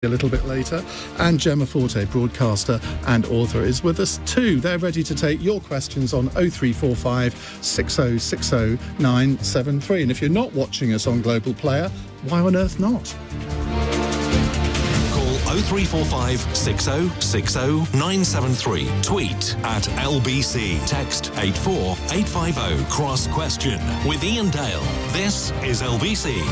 a little bit later, and Jemma Forte, broadcaster and author, is with us too. They're ready to take your questions on 0345 6060 973. And if you're not watching us on Global Player, why on earth not? Call 0345 6060 973. Tweet at LBC. Text 84850. Cross question with Iain Dale. This is LBC.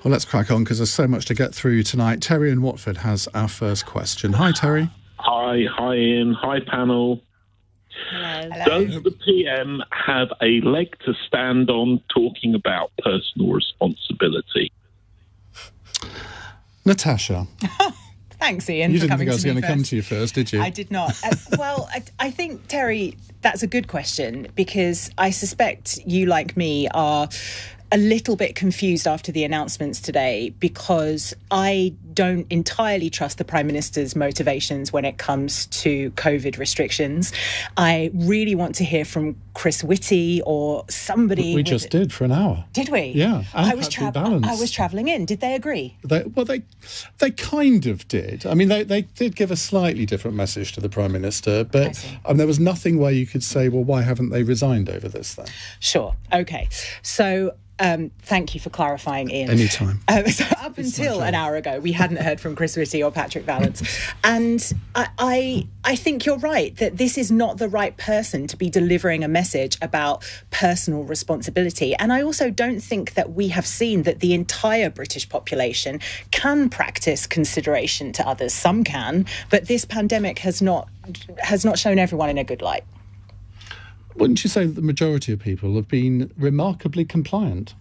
Well, let's crack on because there's so much to get through tonight. Terry in Watford has our first question. Hi, Terry. Hi, Ian. Hi, panel. Hello. Does the PM have a leg to stand on talking about personal responsibility? Natasha. Thanks, Ian. You for didn't think coming I was to me going to come first. to you first, did you? I did not. Well, I think, Terry, that's a good question because I suspect you, like me, are a little bit confused after the announcements today because I don't entirely trust the Prime Minister's motivations when it comes to COVID restrictions. I really want to hear from Chris Whitty or somebody. We just did for an hour. Did we? Yeah. I was travelling in. Did they agree? They kind of did. I mean, they did give a slightly different message to the Prime Minister, but there was nothing where you could say, well, why haven't they resigned over this then? Sure. Okay. So thank you for clarifying, Ian. Anytime. So up until an hour ago, we hadn't heard from Chris Whitty or Patrick Vallance. And I think you're right that this is not the right person to be delivering a message about personal responsibility. And I also don't think that we have seen that the entire British population can practice consideration to others. Some can, but this pandemic has not shown everyone in a good light. Wouldn't you say that the majority of people have been remarkably compliant?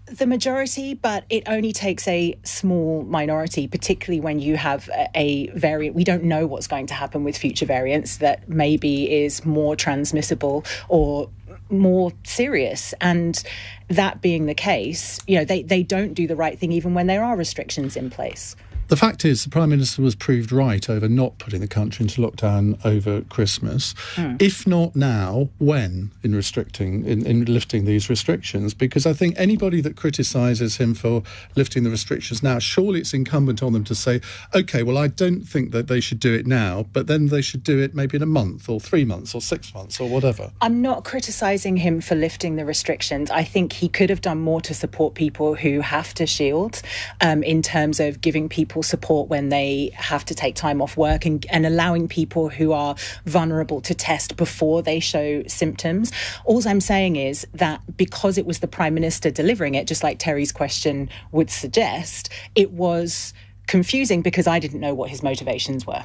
The majority, but it only takes a small minority, particularly when you have a variant. We don't know what's going to happen with future variants that maybe is more transmissible or more serious. And that being the case, they don't do the right thing even when there are restrictions in place. The fact is, the Prime Minister was proved right over not putting the country into lockdown over Christmas. If not now, when in lifting these restrictions? Because I think anybody that criticises him for lifting the restrictions now, surely it's incumbent on them to say, OK, well, I don't think that they should do it now, but then they should do it maybe in a month or 3 months or 6 months or whatever. I'm not criticising him for lifting the restrictions. I think he could have done more to support people who have to shield in terms of giving people support when they have to take time off work and allowing people who are vulnerable to test before they show symptoms. All I'm saying is that because it was the Prime Minister delivering it, just like Terry's question would suggest, it was confusing because I didn't know what his motivations were.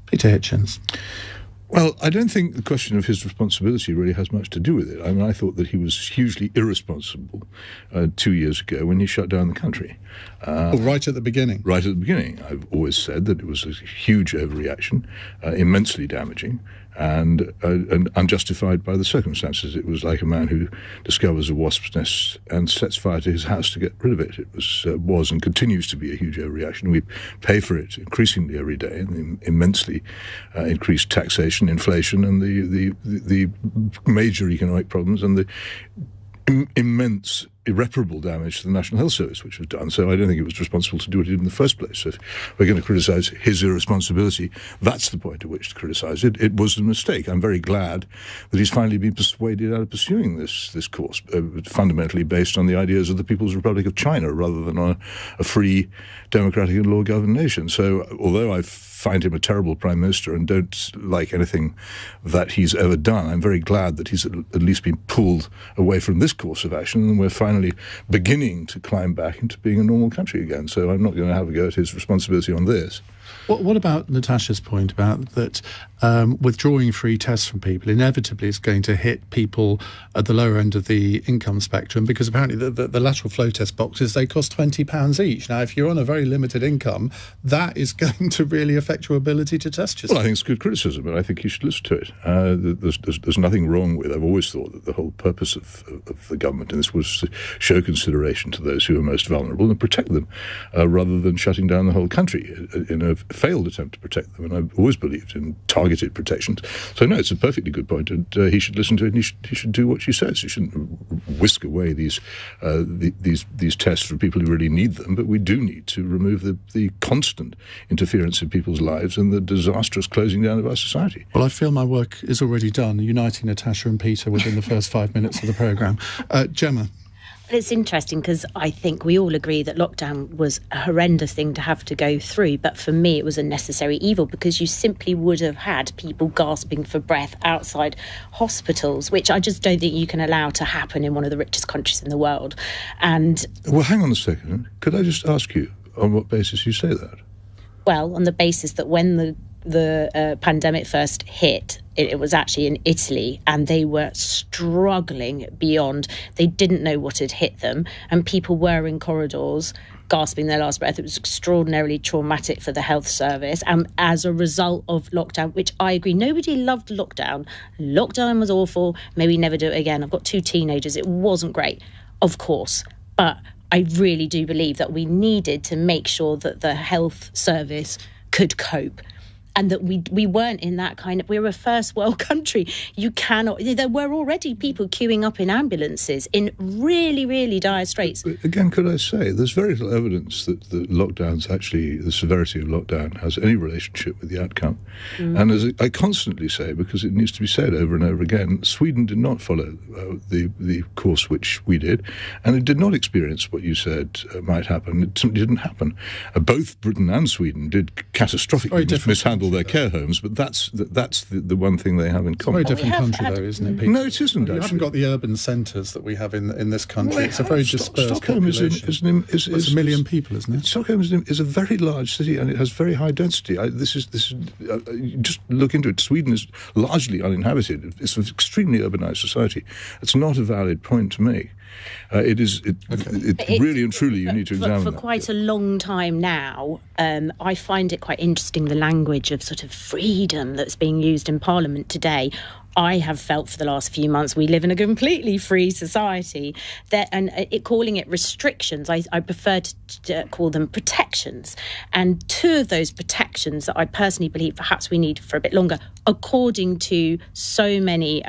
Peter Hitchens. Well, I don't think the question of his responsibility really has much to do with it. I mean, I thought that he was hugely irresponsible 2 years ago when he shut down the country. Right at the beginning. Right at the beginning. I've always said that it was a huge overreaction, immensely damaging, and unjustified by the circumstances. It was like a man who discovers a wasp's nest and sets fire to his house to get rid of it. It was and continues to be a huge overreaction. We pay for it increasingly every day, and the immensely increased taxation, inflation, and the major economic problems and the immense irreparable damage to the National Health Service, which was done. So I don't think it was responsible to do it in the first place. So if we're going to criticise his irresponsibility, that's the point at which to criticise it. It was a mistake. I'm very glad that he's finally been persuaded out of pursuing this course, fundamentally based on the ideas of the People's Republic of China rather than on a free, democratic and law-governed nation. So although I find him a terrible Prime Minister and don't like anything that he's ever done, I'm very glad that he's at least been pulled away from this course of action and we're finally beginning to climb back into being a normal country again. So I'm not going to have a go at his responsibility on this. What about Natasha's point about that withdrawing free tests from people inevitably is going to hit people at the lower end of the income spectrum because apparently the lateral flow test boxes, they cost £20 each. Now, if you're on a very limited income, that is going to really affect your ability to test yourself. Well, I think it's good criticism, and I think you should listen to it. There's nothing wrong with. I've always thought that the whole purpose of the government in this was to show consideration to those who are most vulnerable and protect them, rather than shutting down the whole country in a failed attempt to protect them. And I've always believed in targeted protections. So no, it's a perfectly good point, and he should listen to it, and he should do what she says. He shouldn't whisk away these tests for people who really need them, but we do need to remove the constant interference in people's lives and the disastrous closing down of our society. Well, I feel my work is already done, uniting Natasha and Peter within the first 5 minutes of the programme. Jemma? It's interesting because I think we all agree that lockdown was a horrendous thing to have to go through, but for me it was a necessary evil, because you simply would have had people gasping for breath outside hospitals, which I just don't think you can allow to happen in one of the richest countries in the world. And well, hang on a second. Could I just ask you on what basis you say that? Well, on the basis that when the pandemic first hit, it was actually in Italy, and they were struggling beyond. They didn't know what had hit them, and people were in corridors gasping their last breath. It was extraordinarily traumatic for the health service, and as a result of lockdown, which I agree, nobody loved lockdown. Lockdown was awful. Maybe never do it again. I've got 2 teenagers. It wasn't great, of course, but I really do believe that we needed to make sure that the health service could cope. And that we weren't in that kind of... We're a first world country. You cannot... There were already people queuing up in ambulances in really, really dire straits. But again, could I say, there's very little evidence that the lockdowns actually, the severity of lockdown has any relationship with the outcome. And as I constantly say, because it needs to be said over and over again, Sweden did not follow the course which we did, and it did not experience what you said might happen. It simply didn't happen. Both Britain and Sweden did catastrophically mishandle their care homes, but that's the one thing they have in common. It's a very different country, though, isn't it, Peter? No, it isn't. You haven't got the urban centres that we have in this country. Well, it's a very dispersed Stockholm population. It's a million people, isn't it? Stockholm is a very large city, and it has very high density. Just look into it. Sweden is largely uninhabited. It's an extremely urbanised society. It's not a valid point to make. Really and truly you need to examine for that. quite a long time now. I find it quite interesting, the language of sort of freedom that's being used in Parliament today. I have felt for the last few months we live in a completely free society, calling it restrictions, I prefer to call them protections. And 2 of those protections that I personally believe perhaps we need for a bit longer, according to so many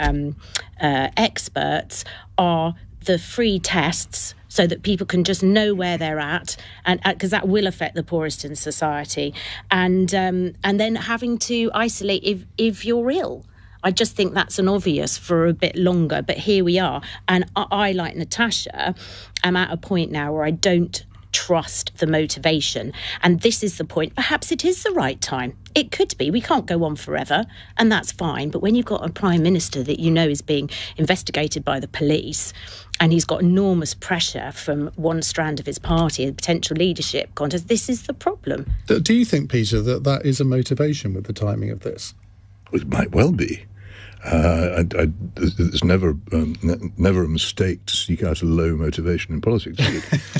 experts, are the free tests, so that people can just know where they're at, and because that will affect the poorest in society, and then having to isolate if you're ill. I just think that's an obvious for a bit longer, but here we are. And I, like Natasha, am at a point now where I don't trust the motivation. And this is the point. Perhaps it is the right time. It could be. We can't go on forever, and that's fine. But when you've got a Prime Minister that you know is being investigated by the police, and he's got enormous pressure from one strand of his party, a potential leadership contest, this is the problem. Do you think, Peter, that is a motivation with the timing of this? It might well be. It's never a mistake to seek out a low motivation in politics,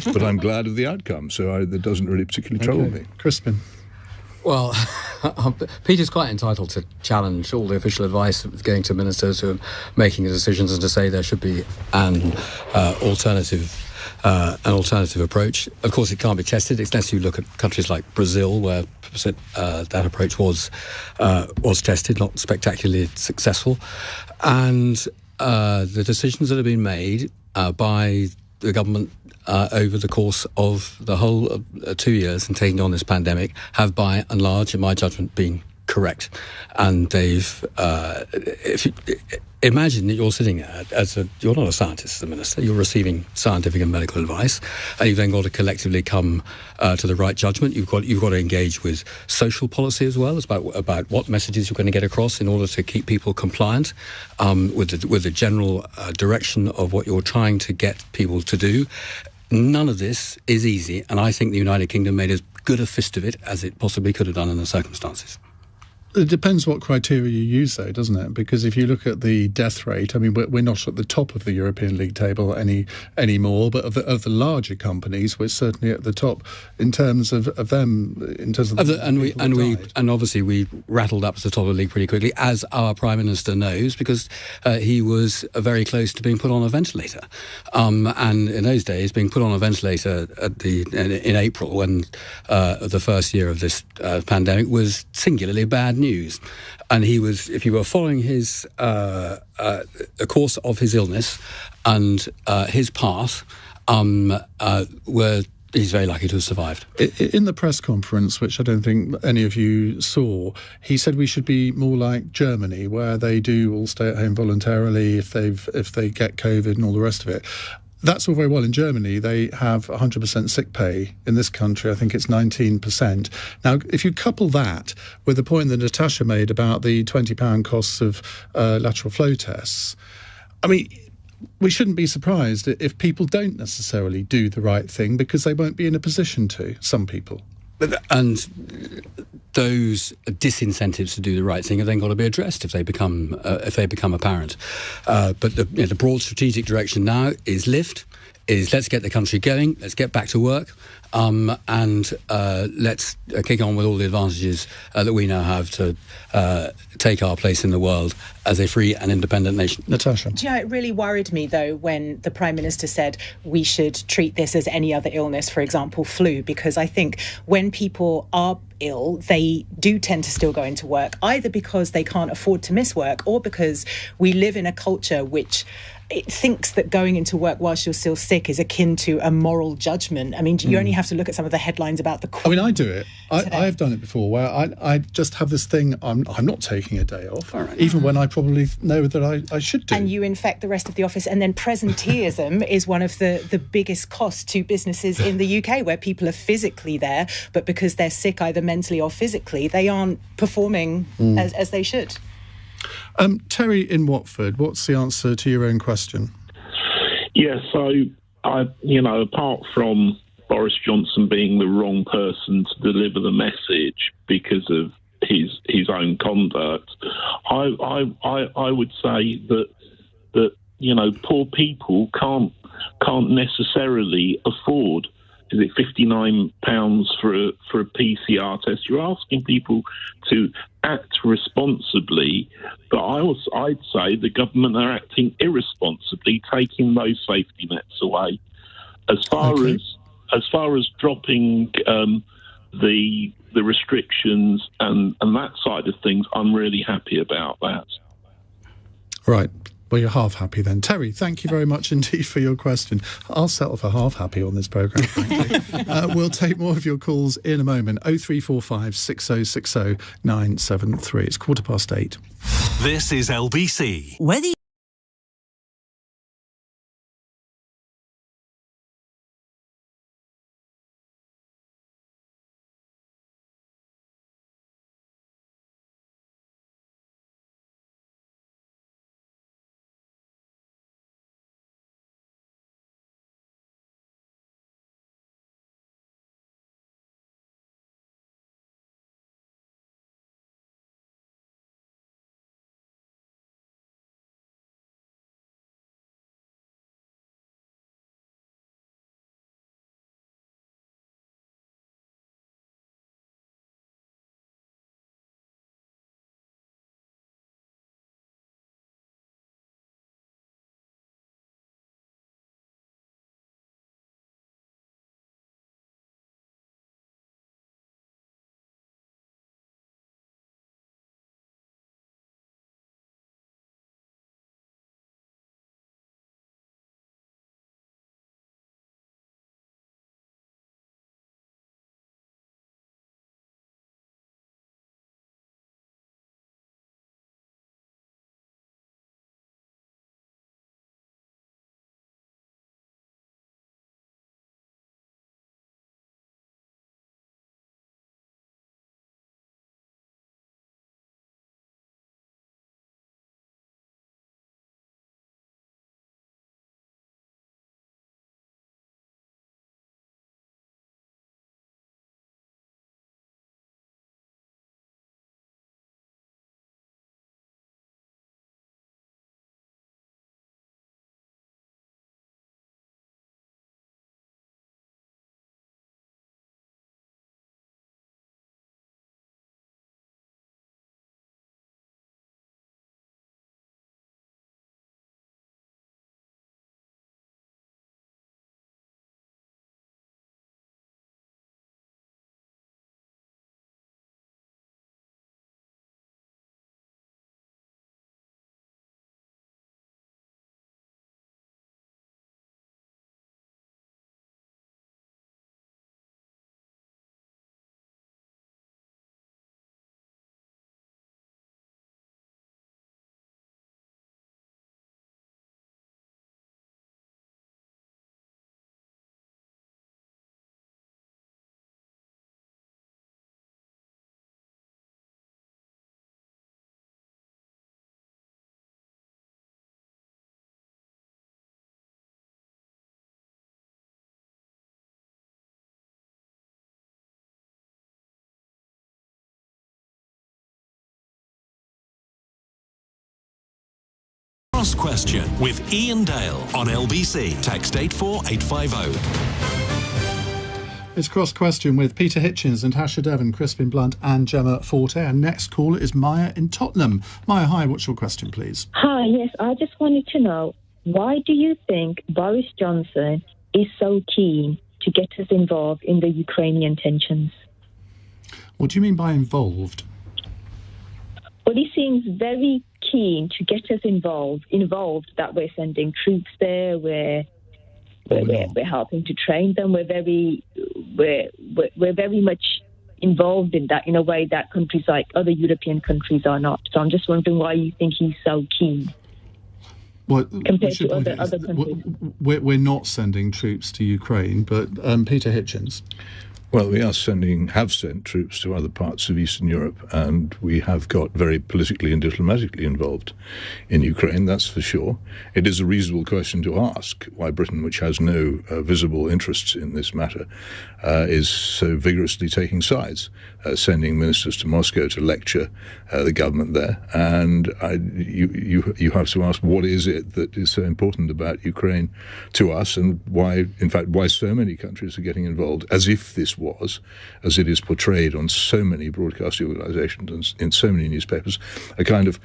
but I'm glad of the outcome, so that doesn't really particularly trouble me. Crispin? Well, Peter's quite entitled to challenge all the official advice that's going to ministers who are making the decisions, and to say there should be an alternative approach. Of course, it can't be tested unless you look at countries like Brazil, where that approach was tested, not spectacularly successful. And the decisions that have been made by the government over the course of the whole 2 years in taking on this pandemic have, by and large, in my judgment, been correct. And they've... Imagine that you're sitting there you're not a scientist as a minister, you're receiving scientific and medical advice, and you've then got to collectively come to the right judgment. You've got to engage with social policy as well, about what messages you're going to get across in order to keep people compliant with the general direction of what you're trying to get people to do. None of this is easy, and I think the United Kingdom made as good a fist of it as it possibly could have done in the circumstances. It depends what criteria you use, though, doesn't it? Because if you look at the death rate, I mean, we're not at the top of the European League table anymore, but of the larger companies, we're certainly at the top in terms of them, in terms of and obviously we rattled up to the top of the league pretty quickly, as our Prime Minister knows, because he was very close to being put on a ventilator, and in those days, being put on a ventilator in April, when the first year of this pandemic, was singularly bad news. And he was, if you were following his the course of his illness and his path, he's very lucky to have survived. In the press conference, which I don't think any of you saw, he said we should be more like Germany, where they do all stay at home voluntarily if they get COVID and all the rest of it. That's all very well. In Germany, they have 100% sick pay. In this country, I think it's 19%. Now, if you couple that with the point that Natasha made about the £20 costs of lateral flow tests, I mean, we shouldn't be surprised if people don't necessarily do the right thing because they won't be in a position to, some people. And those disincentives to do the right thing have then got to be addressed if they become apparent. But the broad strategic direction now is let's get the country going, let's get back to work, and let's kick on with all the advantages that we now have to take our place in the world as a free and independent nation. Natasha? Do you know, it really worried me, though, when the Prime Minister said we should treat this as any other illness, for example, flu, because I think when people are ill, they do tend to still go into work, either because they can't afford to miss work or because we live in a culture which it thinks that going into work whilst you're still sick is akin to a moral judgment. I mean, you only have to look at some of the headlines about the Queen. I mean, I do it. I've done it before, where I just have this thing, I'm not taking a day off, even when I probably know that I should do. And you infect the rest of the office. And then presenteeism is one of the biggest costs to businesses in the UK, where people are physically there, but because they're sick, either mentally or physically, they aren't performing as they should. Terry in Watford, what's the answer to your own question? Yeah, so apart from Boris Johnson being the wrong person to deliver the message because of his own conduct, I would say that poor people can't necessarily afford. Is it £59 for a PCR test? You're asking people to act responsibly, but I'd say the government are acting irresponsibly, taking those safety nets away. As far as dropping the restrictions and that side of things, I'm really happy about that. Right. Well, you're half happy then. Terry, thank you very much indeed for your question. I'll settle for half happy on this programme, frankly. We'll take more of your calls in a moment. 0345 6060 973. It's 8:15. This is LBC. Whether Question with Iain Dale on LBC. Text 84850. It's Cross Question with Peter Hitchens, Natasha, Devon, Crispin, Blunt and Jemma Forte. And next caller is Maya in Tottenham. Maya, hi, what's your question, please? Hi, yes, I just wanted to know, why do you think Boris Johnson is so keen to get us involved in the Ukrainian tensions? What do you mean by involved? Well, he seems very keen to get us involved that we're sending troops there, we're helping to train them, we're very much involved in that in a way that countries like other European countries are not. So I'm just wondering why you think he's so keen. Well, compared to other countries. We're not sending troops to Ukraine, but Peter Hitchens. Well, we have sent troops to other parts of Eastern Europe, and we have got very politically and diplomatically involved in Ukraine, that's for sure. It is a reasonable question to ask why Britain, which has no visible interests in this matter, is so vigorously taking sides, sending ministers to Moscow to lecture the government there. And you have to ask, what is it that is so important about Ukraine to us, and why so many countries are getting involved, as if this was, as it is portrayed on so many broadcasting organizations and in so many newspapers, a kind of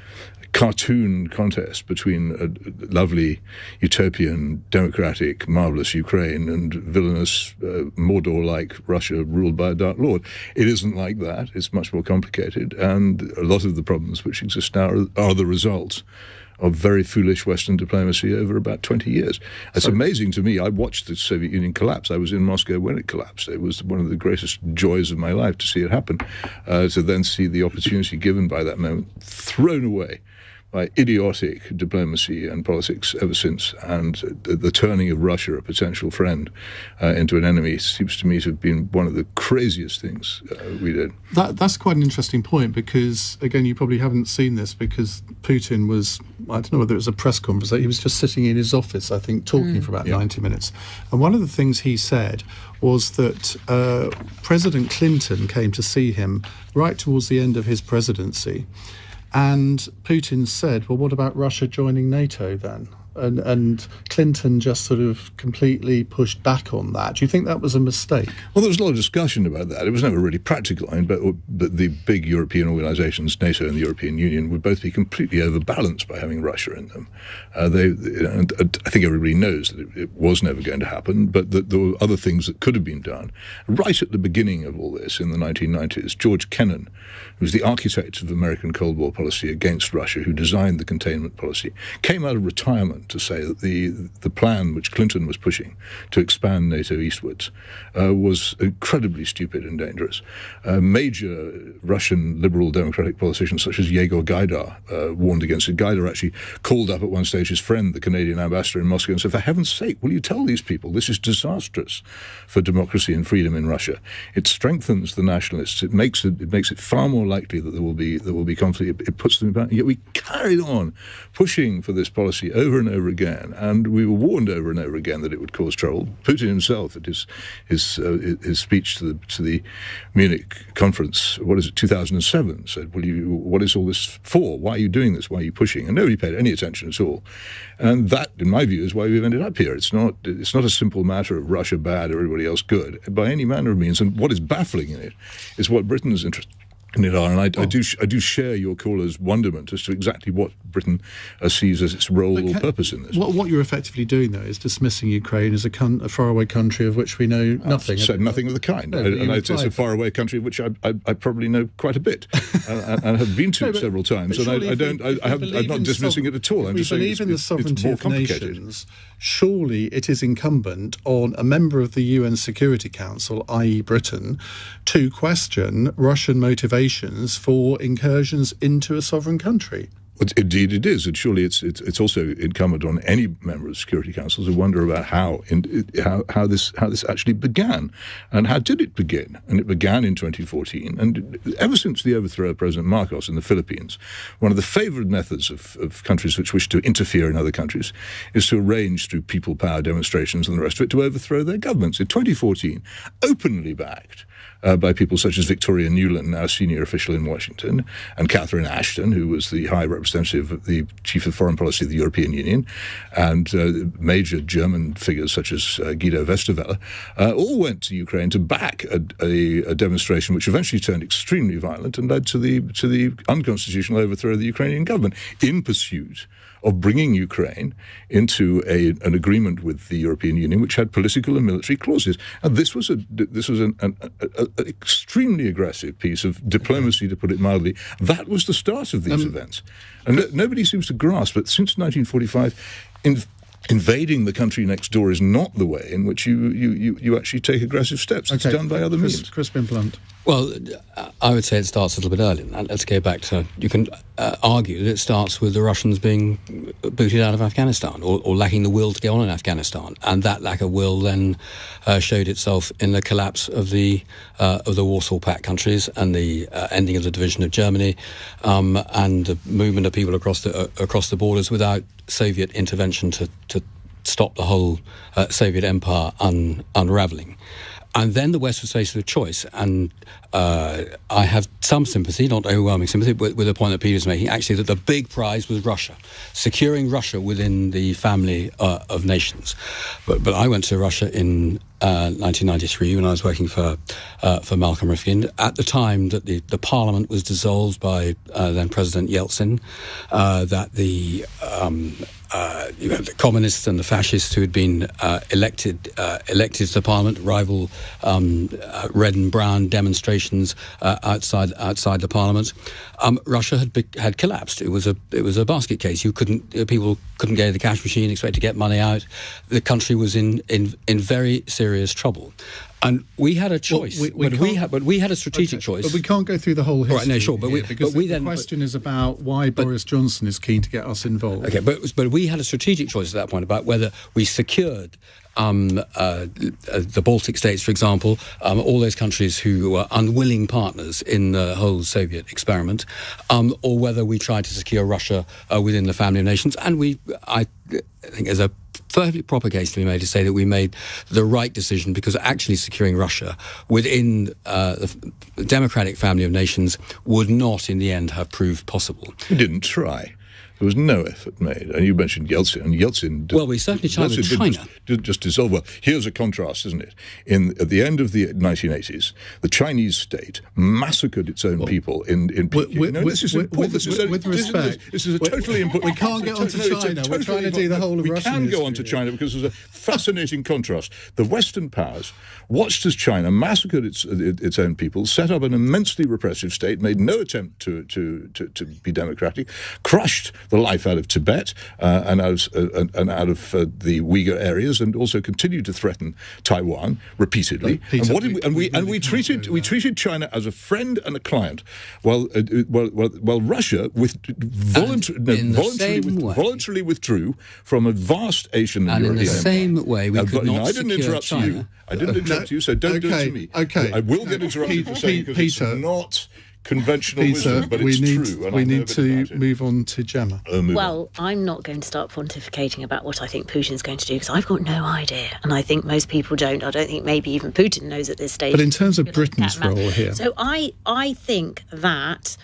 cartoon contest between a lovely, utopian, democratic, marvelous Ukraine and villainous, Mordor-like Russia ruled by a dark lord. It isn't like that. It's much more complicated, and a lot of the problems which exist now are the result of very foolish Western diplomacy over about 20 years. It's amazing to me. I watched the Soviet Union collapse. I was in Moscow when it collapsed. It was one of the greatest joys of my life to see it happen, to then see the opportunity given by that moment thrown away by idiotic diplomacy and politics ever since, and the turning of Russia, a potential friend, into an enemy, seems to me to have been one of the craziest things we did. That's quite an interesting point, because, again, you probably haven't seen this, because Putin was, I don't know whether it was a press conference, he was just sitting in his office, I think, talking for about 90 minutes. And one of the things he said was that President Clinton came to see him right towards the end of his presidency. And Putin said, well, what about Russia joining NATO then? And Clinton just sort of completely pushed back on that. Do you think that was a mistake? Well, there was a lot of discussion about that. It was never really practical, but the big European organisations, NATO and the European Union, would both be completely overbalanced by having Russia in them. I think everybody knows that it was never going to happen, but that there were other things that could have been done. Right at the beginning of all this, in the 1990s, George Kennan, who was the architect of American Cold War policy against Russia, who designed the containment policy, came out of retirement to say that the plan which Clinton was pushing to expand NATO eastwards was incredibly stupid and dangerous. Major Russian liberal democratic politicians such as Yegor Gaidar warned against it. Gaidar actually called up at one stage his friend, the Canadian ambassador in Moscow, and said, for heaven's sake, will you tell these people this is disastrous for democracy and freedom in Russia? It strengthens the nationalists. It makes it far more likely that there will be conflict. It puts them in power. Yet we carried on pushing for this policy over and over again, and we were warned over and over again that it would cause trouble. Putin himself, at his speech to the Munich conference, 2007, said, what is all this for? Why are you doing this? Why are you pushing? And nobody paid any attention at all. And that, in my view, is why we've ended up here. It's not a simple matter of Russia bad or everybody else good, by any manner of means. And what is baffling in it is what Britain's interest in it are, and I do share your caller's wonderment as to exactly what Britain sees as its role or purpose in this. What you're effectively doing, though, is dismissing Ukraine as a faraway country of which we know nothing. I've said nothing of the kind. No, it's a faraway country of which I probably know quite a bit and have been to several times. And I'm not dismissing it at all. I'm just saying it's more complicated. Nations, surely it is incumbent on a member of the UN Security Council, i.e. Britain, to question Russian motivations for incursions into a sovereign country. Indeed it is, and surely it's also incumbent on any member of the Security Council to wonder about how this actually began, and how did it begin? And it began in 2014, and ever since the overthrow of President Marcos in the Philippines, one of the favoured methods of countries which wish to interfere in other countries is to arrange through people power demonstrations and the rest of it to overthrow their governments. In 2014, openly backed by people such as Victoria Nuland, now senior official in Washington, and Catherine Ashton, who was the High Representative representative of the chief of foreign policy of the European Union, and major German figures such as Guido Westerwelle, all went to Ukraine to back a demonstration which eventually turned extremely violent and led to the unconstitutional overthrow of the Ukrainian government in pursuit of bringing Ukraine into an agreement with the European Union, which had political and military clauses. And this was an extremely aggressive piece of diplomacy, to put it mildly. That was the start of these events. And nobody seems to grasp that since 1945, invading the country next door is not the way in which you actually take aggressive steps. It's done by other means. Crispin Blunt. Well, I would say it starts a little bit earlier. Let's go back to, you can argue that it starts with the Russians being booted out of Afghanistan or lacking the will to get on in Afghanistan. And that lack of will then showed itself in the collapse of the Warsaw Pact countries and the ending of the division of Germany and the movement of people across the borders without Soviet intervention to stop the whole Soviet empire unravelling. And then the West was faced with a choice, and I have some sympathy, not overwhelming sympathy, with the point that Peter's making, actually, that the big prize was Russia, securing Russia within the family of nations. But I went to Russia in 1993 when I was working for Malcolm Rifkin, at the time that the parliament was dissolved by then President Yeltsin, that the communists and the fascists who had been elected to the parliament, rival red and brown demonstrations outside the parliament. Russia had collapsed. It was a basket case. People couldn't go to the cash machine, expect to get money out. The country was in very serious trouble. And we had a choice, but we had a strategic choice. But we can't go through the whole history. Right, no, sure, the question is about why Boris Johnson is keen to get us involved. Okay, but we had a strategic choice at that point about whether we secured the Baltic states, for example, all those countries who were unwilling partners in the whole Soviet experiment, or whether we tried to secure Russia within the family of nations. And I think there's a perfectly proper case to be made to say that we made the right decision, because actually securing Russia within the democratic family of nations would not, in the end, have proved possible. We didn't try. There was no effort made. And you mentioned Yeltsin. And Yeltsin... Well, we certainly tried with China. Did just dissolve. Well, here's a contrast, isn't it? At the end of the 1980s, the Chinese state massacred its own people in Peking. With respect, this is a totally important... We can't get on to China. We're trying to do the whole of Russian history. We can go on to China because there's a fascinating contrast. The Western powers watched as China massacred its own people, set up an immensely repressive state, made no attempt to be democratic, crushed the life out of Tibet and out of the Uyghur areas, and also continued to threaten Taiwan repeatedly. We treated China as a friend and a client, while Russia voluntarily withdrew from a vast Asian and European empire. In the same way, we could not I didn't interrupt China. you. I didn't interrupt you, so don't do it to me. Okay. I will get interrupted for saying because it's not conventional wisdom, but it's true. We need to move on to Jemma. Well, I'm not going to start pontificating about what I think Putin's going to do, because I've got no idea, and I think most people don't. I don't think maybe even Putin knows at this stage. But in terms of Britain's role here... So I think that...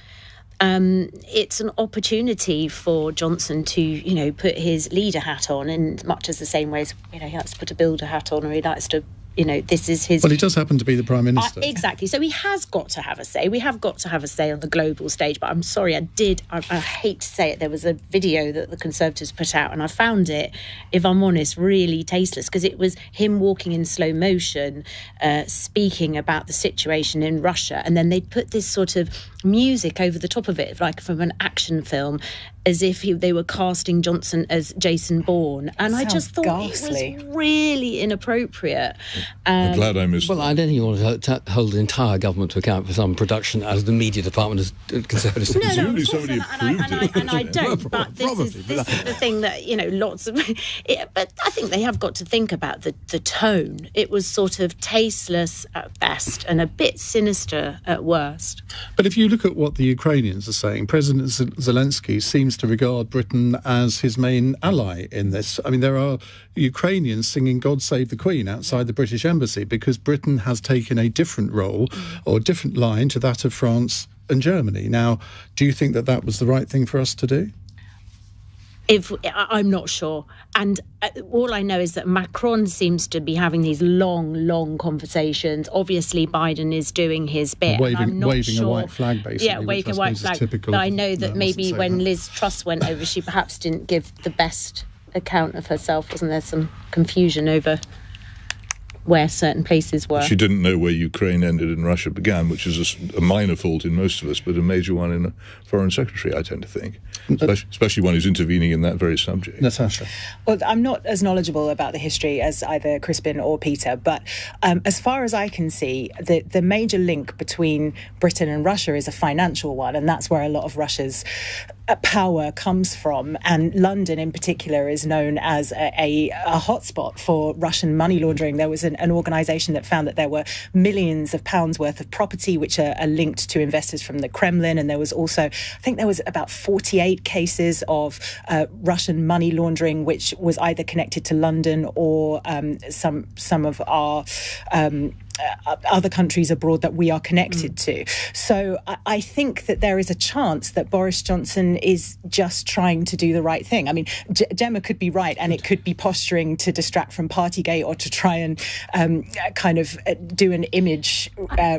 it's an opportunity for Johnson to, put his leader hat on, in much as the same way as, he likes to put a builder hat on, or he likes to, this is his... Well, he does happen to be the Prime Minister. Exactly. So he has got to have a say. We have got to have a say on the global stage. But I'm sorry, I hate to say it, there was a video that the Conservatives put out, and I found it, if I'm honest, really tasteless, because it was him walking in slow motion, speaking about the situation in Russia, and then they'd put this sort of music over the top of it, like from an action film, as if they were casting Johnson as Jason Bourne. And I just thought ghastly. It was really inappropriate. I'm glad I missed Well, I don't think you want to hold the entire government to account for some production as the media department as Conservatives. Presumably somebody approved it. And I don't, but this is the thing that, lots of... but I think they have got to think about the tone. It was sort of tasteless at best and a bit sinister at worst. But if you look at what the Ukrainians are saying, President Zelensky seems to regard Britain as his main ally in this. I mean, there are Ukrainians singing God Save the Queen outside the British embassy because Britain has taken a different role or different line to that of France and Germany. Now, do you think that was the right thing for us to do? I'm not sure. And all I know is that Macron seems to be having these long conversations. Obviously, Biden is doing his bit. Waving a white flag, basically. Yeah, waving a white flag. But I know that maybe when Liz Truss went over, she perhaps didn't give the best account of herself. Wasn't there some confusion over where certain places were? She didn't know where Ukraine ended and Russia began, which is a minor fault in most of us, but a major one in a foreign secretary, I tend to think, especially one who's intervening in that very subject. Natasha? Well, I'm not as knowledgeable about the history as either Crispin or Peter, but as far as I can see, the major link between Britain and Russia is a financial one, and that's where a lot of Russia's power comes from. And London in particular is known as a hotspot for Russian money laundering. There was an organisation that found that there were millions of pounds worth of property which are linked to investors from the Kremlin, and there was also, I think there was about 48 cases of Russian money laundering which was either connected to London or some of our other countries abroad that we are connected to. So I think that there is a chance that Boris Johnson is just trying to do the right thing. I mean, Jemma could be right, and it could be posturing to distract from Partygate or to try and kind of do an image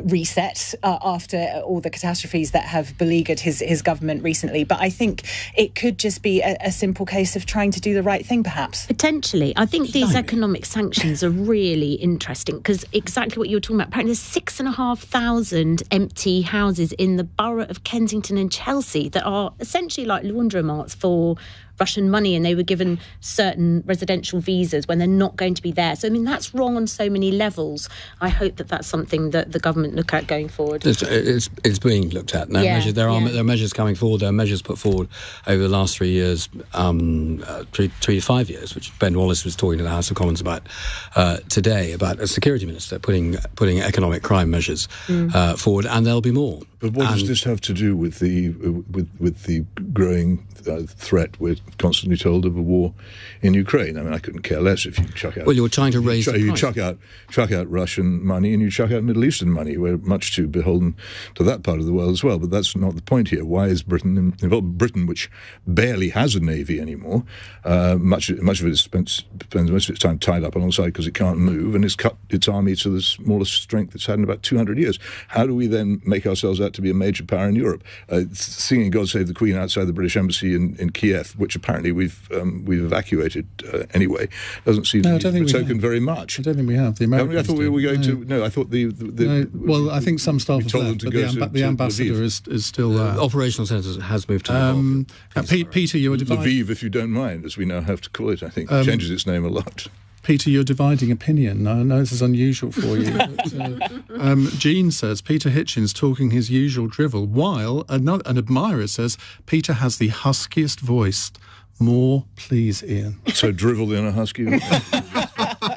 reset after all the catastrophes that have beleaguered his government recently. But I think it could just be a simple case of trying to do the right thing, perhaps. Potentially. I think these economic sanctions are really interesting because exactly what you're talking about. Apparently there's 6,500 empty houses in the borough of Kensington and Chelsea that are essentially like laundromats for Russian money, and they were given certain residential visas when they're not going to be there. So, I mean, that's wrong on so many levels. I hope that that's something that the government look at going forward. It's being looked at now. Yeah, there are measures coming forward. There are measures put forward over the last 3 years, 3 to 5 years, which Ben Wallace was talking to the House of Commons about today, about a security minister putting economic crime measures forward, and there'll be more. But what does this have to do with the growing threat we're constantly told of a war in Ukraine? I mean, I couldn't care less if you chuck out... Well, you're trying to raise the price. You chuck out Russian money and you chuck out Middle Eastern money. We're much too beholden to that part of the world as well. But that's not the point here. Why is Britain involved? Britain, which barely has a navy anymore, much of it spends most of its time tied up alongside because it can't move, and it's cut its army to the smallest strength it's had in about 200 years. How do we then make ourselves out to be a major power in Europe? Singing God Save the Queen outside the British Embassy in Kiev, which apparently we've evacuated anyway, doesn't seem to be token very much. I don't think we have. The Americans I thought we were going to... No, I thought well, I think some staff have left, but the ambassador is still... operational centre has moved to Peter, you were dividing... Lviv, if you don't mind, as we now have to call it, I think. Changes its name a lot. Peter, you're dividing opinion. I know this is unusual for you. But, Jean says, Peter Hitchens talking his usual drivel, while an admirer says, Peter has the huskiest voice. More, please, Iain. So drivel in a husky voice.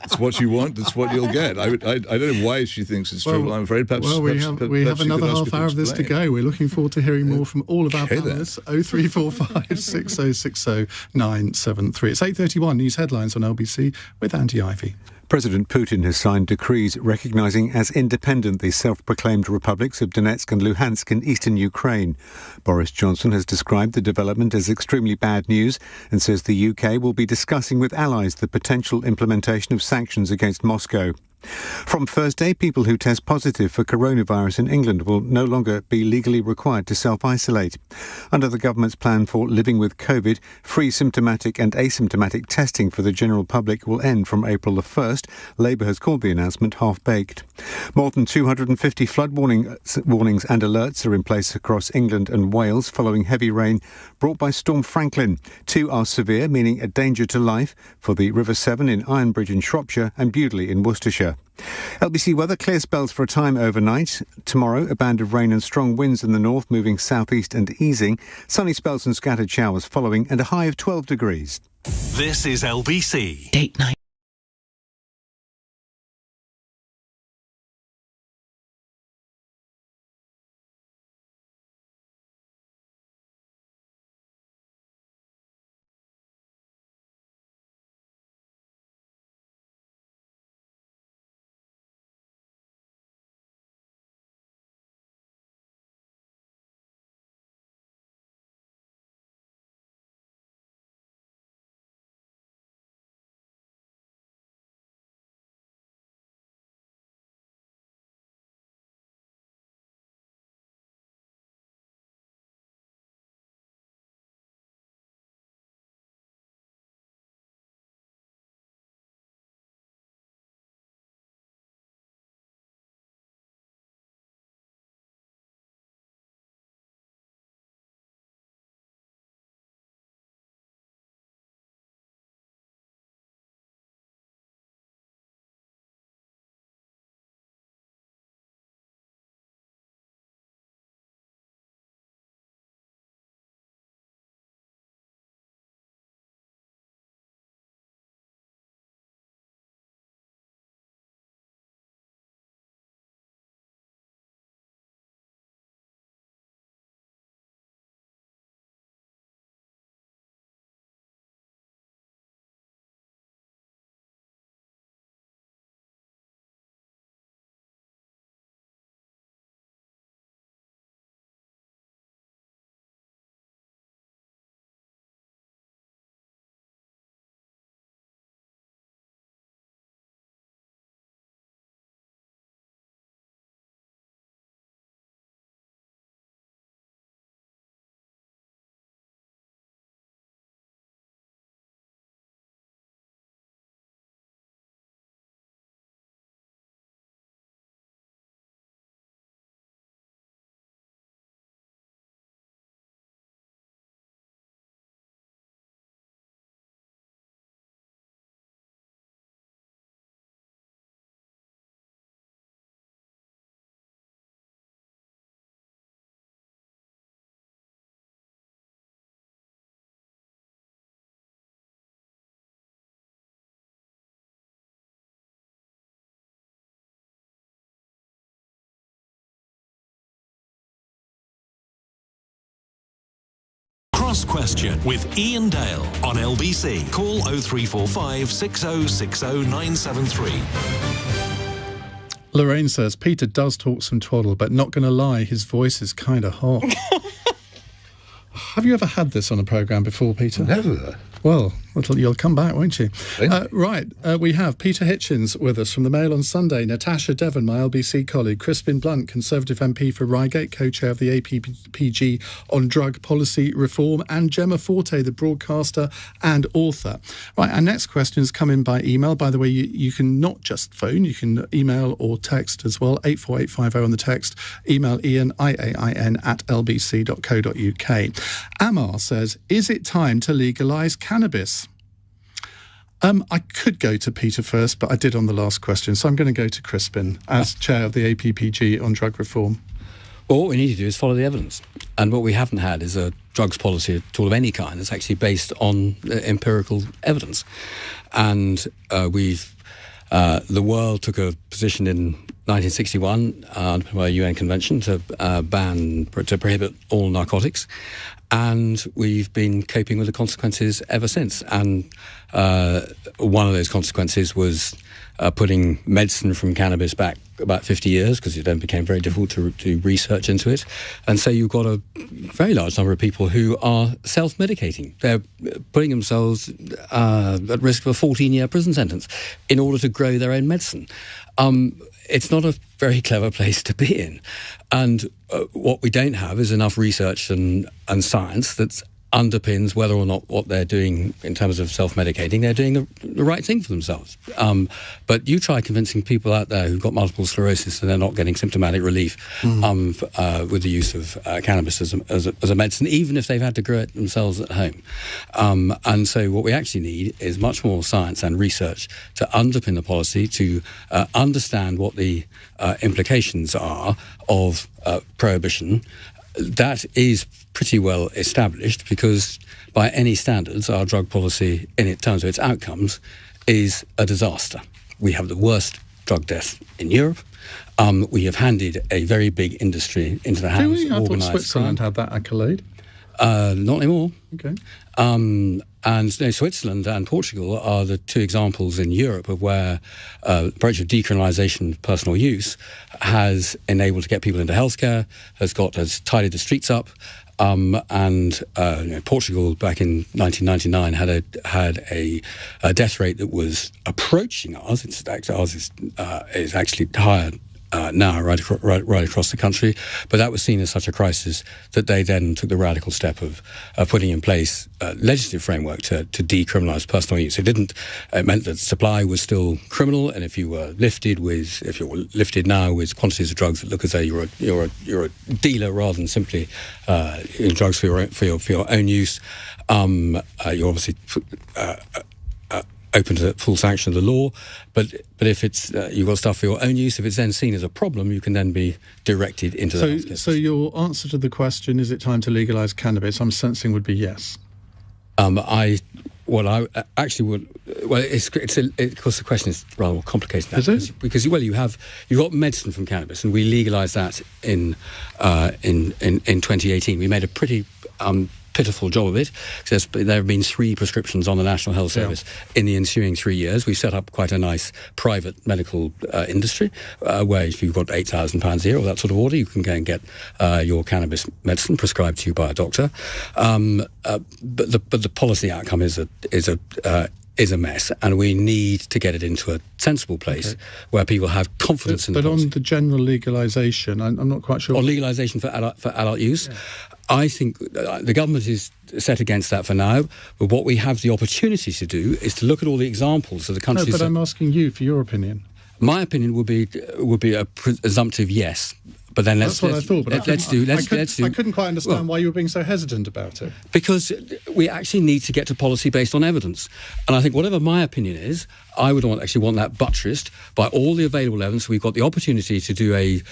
It's what you want, that's what you'll get. I don't know why she thinks it's drivel, I'm afraid. Perhaps we have another half hour of this to go. We're looking forward to hearing more from all of our panellists. 0345 6060 973. It's 8:31 news headlines on LBC with Andy Ivey. President Putin has signed decrees recognising as independent the self-proclaimed republics of Donetsk and Luhansk in eastern Ukraine. Boris Johnson has described the development as extremely bad news and says the UK will be discussing with allies the potential implementation of sanctions against Moscow. From Thursday, people who test positive for coronavirus in England will no longer be legally required to self-isolate. Under the government's plan for living with COVID, free symptomatic and asymptomatic testing for the general public will end from April the 1st. Labour has called the announcement half-baked. More than 250 flood warnings and alerts are in place across England and Wales following heavy rain brought by Storm Franklin. 2 are severe, meaning a danger to life for the River Severn in Ironbridge in Shropshire and Bewdley in Worcestershire. LBC weather, clear spells for a time overnight. Tomorrow, a band of rain and strong winds in the north moving southeast and easing. Sunny spells and scattered showers following and a high of 12 degrees. This is LBC. Date night. last question with Iain Dale on LBC. Call 0345 6060 973. Lorraine says, Peter does talk some twaddle, but not going to lie, his voice is kind of hot. Have you ever had this on a programme before, Peter? Never. Well, you'll come back, won't you? We have Peter Hitchens with us from the Mail on Sunday, Natasha, Devon, my LBC colleague, Crispin Blunt, Conservative MP for Reigate, co-chair of the APPG on drug policy reform, and Jemma Forte, the broadcaster and author. Right, our next question has come in by email. By the way, you can not just phone, you can email or text as well, 84850 on the text. Email Iain, IAIN, @lbc.co.uk. Amar says, is it time to legalise cannabis? I could go to Peter first, but I did on the last question, so I'm going to go to Crispin as chair of the APPG on drug reform. Well, what we need to do is follow the evidence. And what we haven't had is a drugs policy at all of any kind that's actually based on empirical evidence. And the world took a position in 1961 under the UN Convention to prohibit all narcotics. And we've been coping with the consequences ever since. And one of those consequences was putting medicine from cannabis back about 50 years, because it then became very difficult to do research into it. And so you've got a very large number of people who are self-medicating. They're putting themselves at risk of a 14-year prison sentence in order to grow their own medicine. It's not a very clever place to be in. And what we don't have is enough research and science that underpins whether or not what they're doing in terms of self-medicating, they're doing the right thing for themselves. But you try convincing people out there who've got multiple sclerosis and they're not getting symptomatic relief with the use of cannabis as a medicine, even if they've had to grow it themselves at home. And so what we actually need is much more science and research to underpin the policy, to understand what the implications are of prohibition. That is pretty well established, because by any standards, our drug policy, in terms of its outcomes, is a disaster. We have the worst drug deaths in Europe. We have handed a very big industry into the hands of organised crime. I thought Switzerland had that accolade. Not anymore. Okay. And Switzerland and Portugal are the two examples in Europe of where the approach of decriminalisation of personal use has enabled to get people into healthcare, has tidied the streets up. Portugal back in 1999 had a death rate that was approaching ours. Ours is actually higher now, right across the country. But that was seen as such a crisis that they then took the radical step of putting in place a legislative framework to decriminalise personal use. It meant that supply was still criminal, and if you were lifted now with quantities of drugs that look as though you're a dealer rather than simply drugs for your own use, you're obviously open to full sanction of the law, but if it's you've got stuff for your own use, if it's then seen as a problem, you can then be directed into the healthcare. So your answer to the question, is it time to legalise cannabis, I'm sensing would be yes. Of course, the question is rather more complicated now. Is it? Because you've got medicine from cannabis, and we legalised that in 2018. We made a pretty pitiful job of it, because there have been 3 prescriptions on the National Health Service in the ensuing 3 years. We set up quite a nice private medical industry where if you've got £8,000 a year or that sort of order, you can go and get your cannabis medicine prescribed to you by a doctor. But the policy outcome is a mess, and we need to get it into a sensible place where people have confidence in the policy. But on the general legalisation, I'm not quite sure. On legalisation for adult use, I think the government is set against that for now, but what we have the opportunity to do is to look at all the examples of the countries. No, but I'm asking you for your opinion. My opinion would be a presumptive yes. But then let's do. I couldn't quite understand why you were being so hesitant about it. Because we actually need to get to policy based on evidence, and I think whatever my opinion is, I would want that buttressed by all the available evidence. We've got the opportunity to do a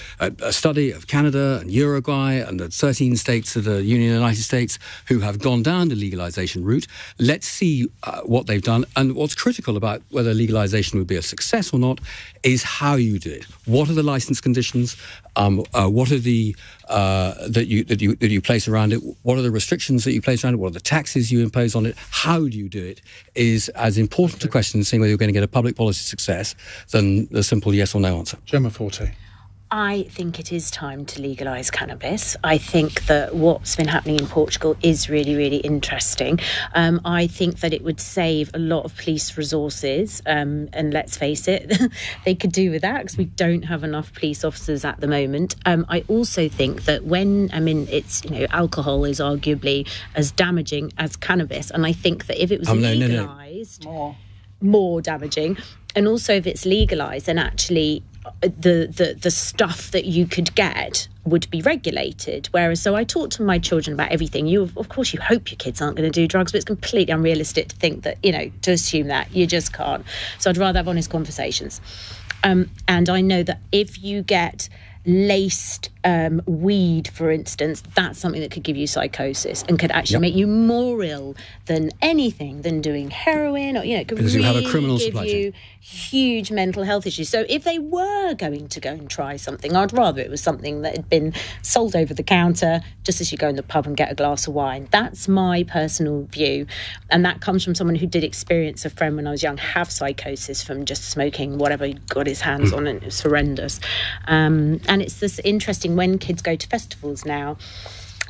study of Canada and Uruguay and the 13 states of the Union of the United States who have gone down the legalisation route. Let's see what they've done, and what's critical about whether legalisation would be a success or not is how you do it. What are the licence conditions? what are the that you place around it? What are the restrictions that you place around it? What are the taxes you impose on it? How do you do it? Is as important a question as seeing whether you're going to get a public policy success than the simple yes or no answer. Jemma Forte. I think it is time to legalise cannabis. I think that what's been happening in Portugal is really, really interesting. I think that it would save a lot of police resources, and let's face it, they could do with that because we don't have enough police officers at the moment. I also think that alcohol is arguably as damaging as cannabis, and I think that if it was legalised, more damaging, and also if it's legalised, then actually the stuff that you could get would be regulated. Whereas, so I talk to my children about everything. Of course, you hope your kids aren't going to do drugs, but it's completely unrealistic to think that, to assume that. You just can't. So I'd rather have honest conversations. And I know that if you get laced weed, for instance, that's something that could give you psychosis and could actually make you more ill than anything than doing heroin, or it could because really you have a criminal give supply you chain. Huge mental health issues. So if they were going to go and try something, I'd rather it was something that had been sold over the counter just as you go in the pub and get a glass of wine. That's my personal view, and that comes from someone who did experience a friend when I was young have psychosis from just smoking whatever he got his hands on, and it was horrendous. And it's this interesting, when kids go to festivals now,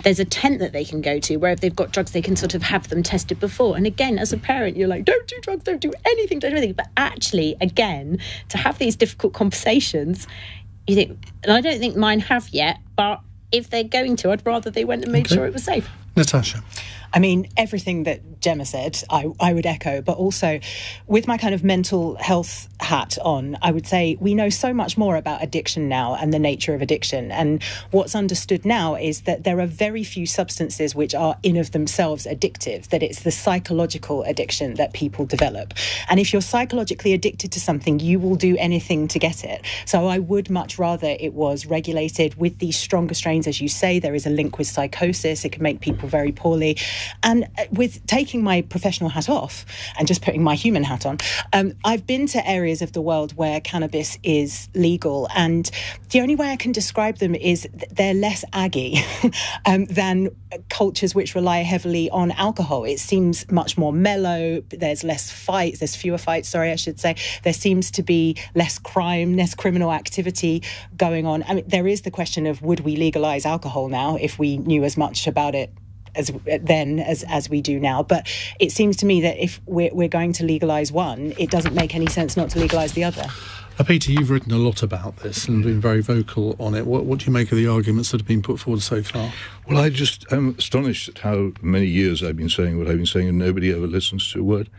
there's a tent that they can go to where if they've got drugs, they can sort of have them tested before. And again, as a parent, you're like, don't do drugs, don't do anything. But actually, again, to have these difficult conversations, you think, and I don't think mine have yet, but if they're going to, I'd rather they went and made sure it was safe. Natasha. I mean, everything that Jemma said, I would echo, but also with my kind of mental health hat on, I would say we know so much more about addiction now and the nature of addiction. And what's understood now is that there are very few substances which are in of themselves addictive, that it's the psychological addiction that people develop. And if you're psychologically addicted to something, you will do anything to get it. So I would much rather it was regulated. With these stronger strains, as you say, there is a link with psychosis. It can make people very poorly. And with taking my professional hat off and just putting my human hat on, I've been to areas of the world where cannabis is legal, and the only way I can describe them is they're less aggy than cultures which rely heavily on alcohol. It seems much more mellow. There's fewer fights, I should say. There seems to be less crime, less criminal activity going on. I mean, there is the question of, would we legalise alcohol now if we knew as much about it as we do now? But it seems to me that if we're going to legalise one, it doesn't make any sense not to legalise the other. Peter, you've written a lot about this and been very vocal on it. What do you make of the arguments that have been put forward so far? Well, I just am astonished at how many years I've been saying what I've been saying, and nobody ever listens to a word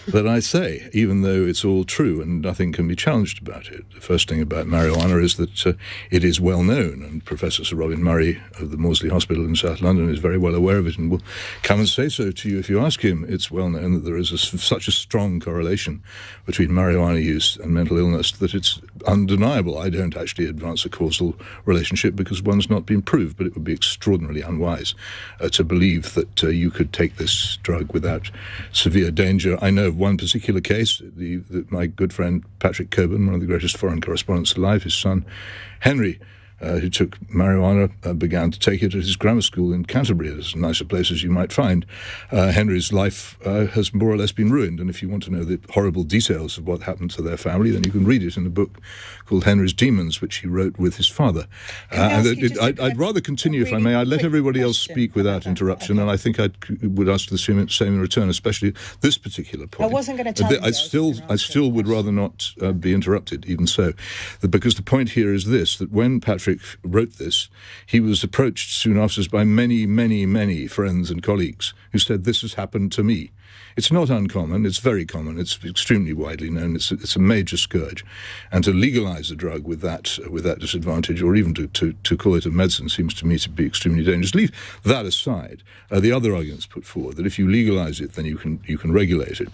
that I say, even though it's all true and nothing can be challenged about it. The first thing about marijuana is that it is well known, and Professor Sir Robin Murray of the Maudsley Hospital in South London is very well aware of it and will come and say so to you if you ask him. It's well known that there is such a strong correlation between marijuana use and mental illness that it's undeniable. I don't actually advance a causal relationship because one's not been proved, but it would be extraordinarily unwise to believe that you could take this drug without severe danger. I know of one particular case, my good friend Patrick Coburn, one of the greatest foreign correspondents alive, his son Henry, who took marijuana, began to take it at his grammar school in Canterbury, as nice a place as you might find. Henry's life has more or less been ruined, and if you want to know the horrible details of what happened to their family, then you can read it in a book called Henry's Demons, which he wrote with his father. I'd rather continue, if I may. I'd let everybody else speak without interruption, and I think I would ask the same in return, especially this particular point. I wasn't going to challenge I still would rather not be interrupted, even so, because the point here is this, that when Patrick wrote this, he was approached soon afterwards by many, many, many friends and colleagues who said, this has happened to me. It's not uncommon, it's very common, it's extremely widely known, it's a major scourge. And to legalise a drug with that disadvantage, or even to call it a medicine, seems to me to be extremely dangerous. Leave that aside. The other arguments put forward, that if you legalise it, then you can regulate it.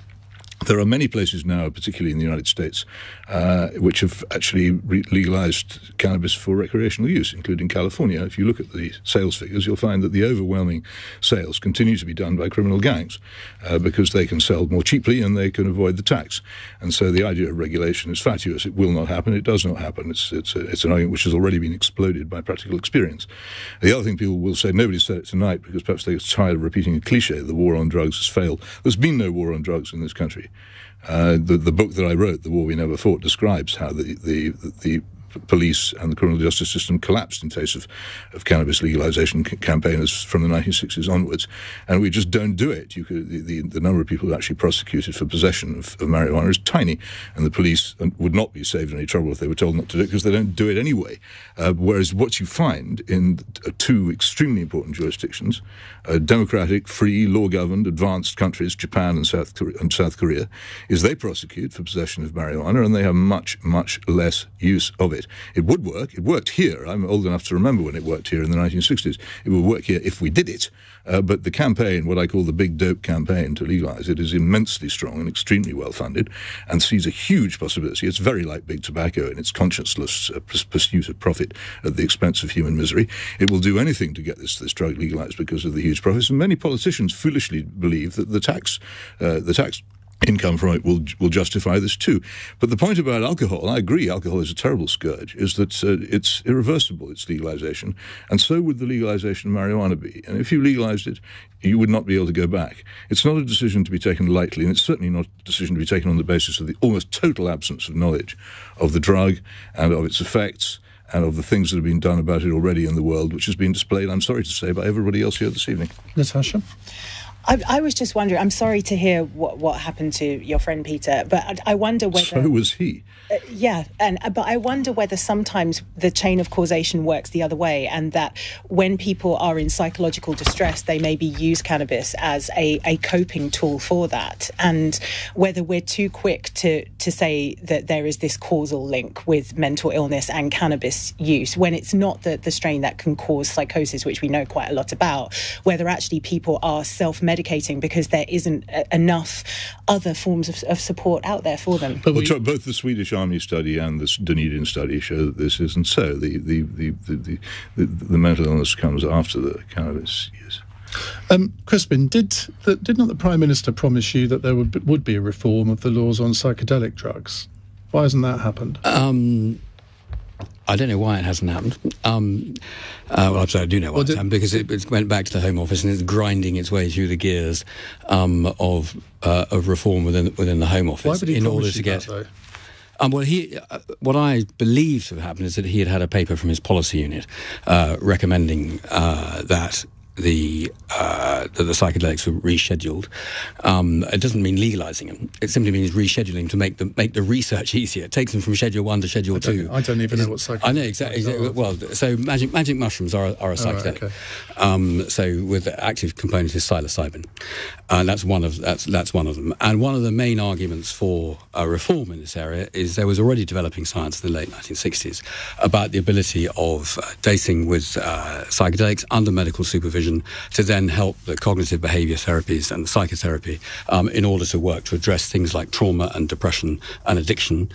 There are many places now, particularly in the United States, which have actually legalized cannabis for recreational use, including California. If you look at the sales figures, you'll find that the overwhelming sales continue to be done by criminal gangs because they can sell more cheaply and they can avoid the tax. And so the idea of regulation is fatuous. It will not happen. It does not happen. It's an argument which has already been exploded by practical experience. The other thing people will say, nobody said it tonight because perhaps they're tired of repeating a cliche, the war on drugs has failed. There's been no war on drugs in this country. The book that I wrote, The War We Never Fought, describes how the police and the criminal justice system collapsed in face of cannabis legalization campaigners from the 1960s onwards, and we just don't do it. The number of people actually prosecuted for possession of marijuana is tiny, and the police would not be saved any trouble if they were told not to do it because they don't do it anyway. Whereas what you find in two extremely important jurisdictions, democratic, free, law-governed, advanced countries, Japan and South Korea, is they prosecute for possession of marijuana, and they have much, much less use of it. It would work. It worked here. I'm old enough to remember when it worked here in the 1960s. It would work here if we did it. But the campaign, what I call the big dope campaign to legalize it, is immensely strong and extremely well funded and sees a huge possibility. It's very like big tobacco in its conscienceless pursuit of profit at the expense of human misery. It will do anything to get this drug legalized because of the huge profits. And many politicians foolishly believe that the tax income from it will justify this too. But the point about alcohol, I agree, alcohol is a terrible scourge, is that it's irreversible, its legalization, and so would the legalization of marijuana be. And if you legalized it, you would not be able to go back. It's not a decision to be taken lightly, and it's certainly not a decision to be taken on the basis of the almost total absence of knowledge of the drug and of its effects and of the things that have been done about it already in the world, which has been displayed, I'm sorry to say, by everybody else here this evening. Natasha? I was just wondering, I'm sorry to hear what happened to your friend Peter, but I wonder whether... So was he. But I wonder whether sometimes the chain of causation works the other way, and that when people are in psychological distress, they maybe use cannabis as a coping tool for that, and whether we're too quick to say that there is this causal link with mental illness and cannabis use, when it's not the strain that can cause psychosis, which we know quite a lot about, whether actually people are self-medicating because there isn't enough other forms of support out there for them. But both the Swedish Army study and the Dunedin study show that this isn't so. The mental illness comes after the cannabis use. Crispin, did not the Prime Minister promise you that there would be a reform of the laws on psychedelic drugs? Why hasn't that happened? I don't know why it hasn't happened. Well, I'm sorry, I do know why it's happened, because it went back to the Home Office and it's grinding its way through the gears of reform within the Home Office. Why would he promise you that, though? What I believe to have happened is that he had had a paper from his policy unit recommending that the psychedelics were rescheduled. It doesn't mean legalising them. It simply means rescheduling to make the research easier. It takes them from Schedule 1 to Schedule 2. I don't even know what psychedelics are. I know, exactly. Well, so magic mushrooms are a psychedelic. Okay. So with the active component is psilocybin. That's one of them. And one of the main arguments for reform in this area is there was already developing science in the late 1960s about the ability of dosing with psychedelics under medical supervision to then help the cognitive behaviour therapies and the psychotherapy in order to work to address things like trauma and depression and addiction.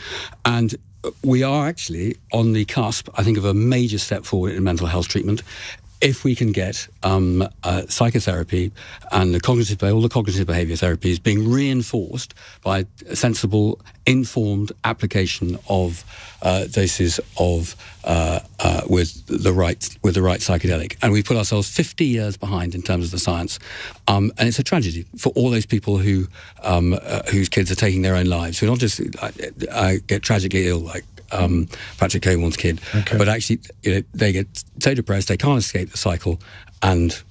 And we are actually on the cusp, I think, of a major step forward in mental health treatment. If we can get psychotherapy and all the cognitive behaviour therapies being reinforced by sensible, informed application of doses of with the right psychedelic, and we put ourselves 50 years behind in terms of the science, and it's a tragedy for all those people who whose kids are taking their own lives, who not just get tragically ill like Patrick Coburn's kid, but actually they get so depressed they can't escape the cycle and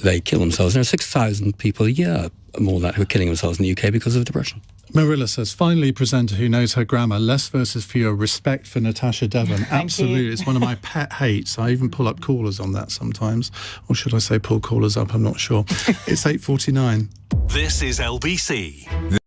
they kill themselves. There are 6,000 people a year, more than that, who are killing themselves in the UK because of depression. Marilla says, finally, presenter who knows her grammar, less versus fewer, respect for Natasha Devon. Absolutely, it's one of my pet hates. I even pull up callers on that sometimes. Or should I say pull callers up? I'm not sure. It's 8:49. This is LBC.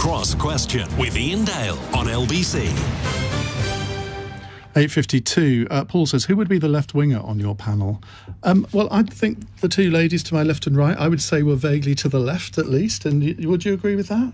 Cross Question with Iain Dale on LBC. 8:52. Paul says, who would be the left-winger on your panel? Well, I think the two ladies to my left and right, I would say, were vaguely to the left, at least. And would you agree with that?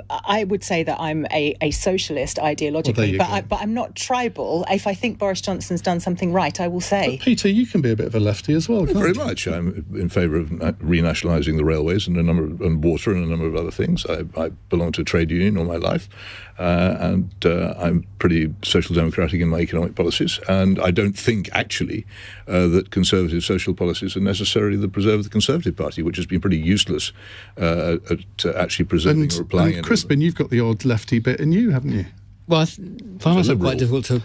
I would say that I'm a socialist ideologically, but I'm not tribal. If I think Boris Johnson's done something right, I will say. But Peter, you can be a bit of a lefty as well, can't Very you? much. I'm in favour of renationalising the railways and water and a number of other things. I belong to a trade union all my life, and I'm pretty social democratic in my economic policies, and I don't think actually that conservative social policies are necessarily the preserve of the Conservative Party, which has been pretty useless at actually preserving or applying. And Crispin, you've got the odd lefty bit in you, haven't you? Well, I find myself quite difficult to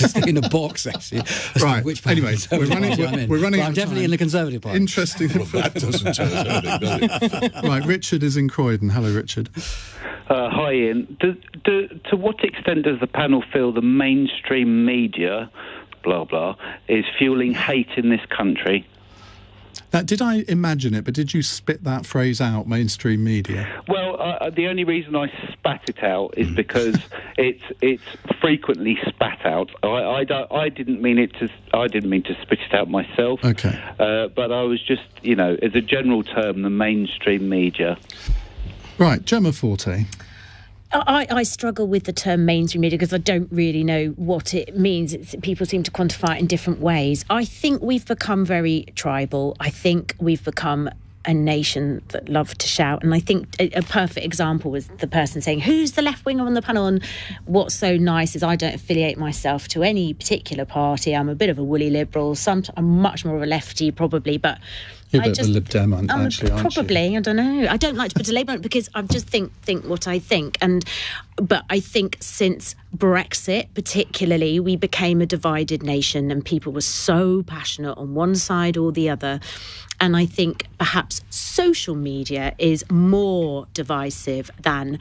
stick in a box, actually. Right. Anyway, we're running. I'm definitely in the Conservative Party. Interesting. Well, that doesn't tell us anything, does it? Right, Richard is in Croydon. Hello, Richard. Hi, Ian. To what extent does the panel feel the mainstream media, blah, blah, is fueling hate in this country? Now, did I imagine it, but did you spit that phrase out, mainstream media? Well, the only reason I spat it out is because it's frequently spat out. I didn't mean to spit it out myself. Okay. But I was just, as a general term, the mainstream media. Right, Jemma Forte. I struggle with the term mainstream media because I don't really know what it means. People seem to quantify it in different ways. I think we've become very tribal. I think we've become a nation that love to shout. And I think a perfect example was the person saying, who's the left winger on the panel? And what's so nice is I don't affiliate myself to any particular party. I'm a bit of a woolly liberal. I'm much more of a lefty probably, but you're a bit of a Lib Dem, actually, aren't you? Probably, I don't know. I don't like to put a label on it because I just think what I think. But I think since Brexit, particularly, we became a divided nation and people were so passionate on one side or the other. And I think perhaps social media is more divisive than